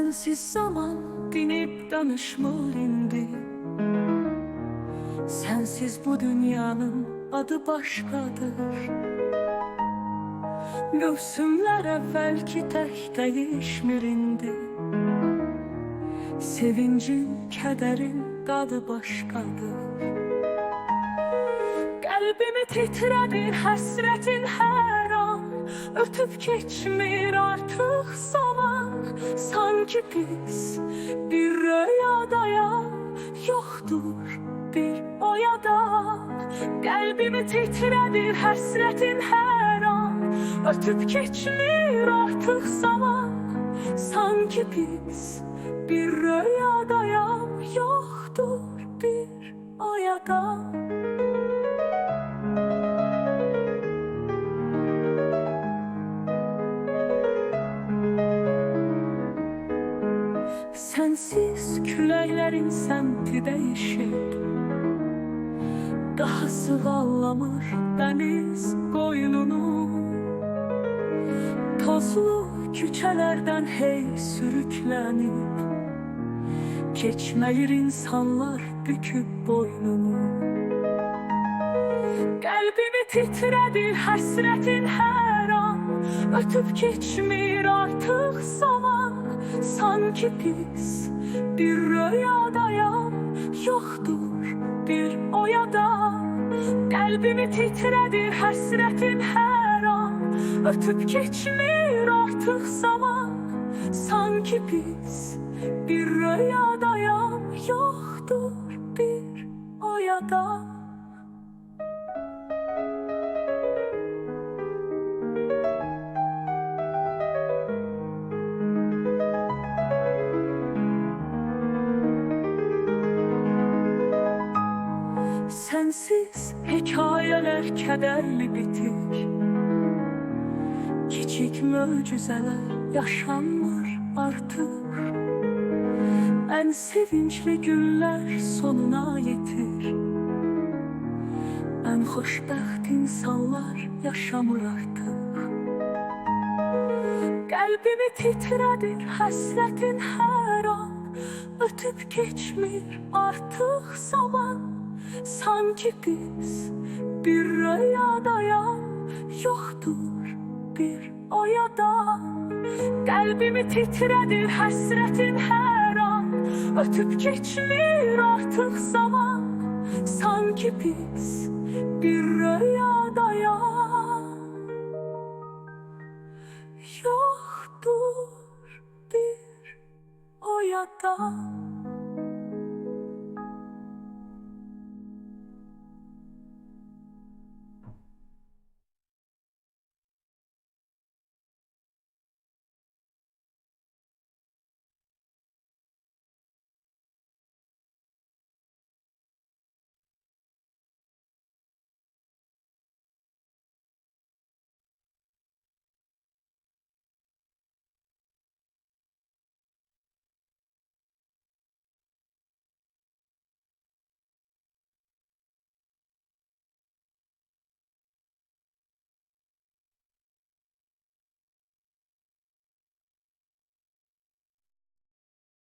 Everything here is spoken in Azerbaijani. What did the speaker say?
Sensiz zaman dinip danışmır indi. Sensiz bu dünyanın adı başkadır. Mövsümler evvelki tek değişmir indi. Sevincin, kederin dadı başkadır. Kalbimi titredir hasretin her an. Ötüp geçmir artık zaman. Sanki biz bir rüyadayam, yoktur bir oyada. Kalbimi titredir hasretin her an. Ötüp geçmir artık zaman. Sanki biz bir rüyadayam, yoktur bir oyada. Sensiz küləklərin səmti dəyişir. Daha sığallamır dəniz qoynunu. Tozlu küçələrdən hey sürüklənib keçməyir insanlar büküb boynunu. Qəlbimi titrədir həsrətin hər an. Ötüb keçmir artıq zaman. Sanki biz bir rüyadayam, yoktur bir oyada. Qəlbimi titrədir həsrətin hər an. Ötüb geçmir artık zaman. Sanki biz bir rüyadayam, yoktur bir oyada. Sensiz hikayeler kederli bitir. Küçük möcüzeler yaşanmır artık. En sevinçli günler sonuna yetir. En hoşbəxt insanlar yaşamır artık. Kalbimi titredir hasretin her an. Ötüp geçmir artık zaman. Sanki biz bir rüyadayam, yoktur bir oyada. Kalbimi titredir hasretin her an. Ötüp geçmir artık zaman. Sanki biz bir rüyadayam, yoktur bir oyada.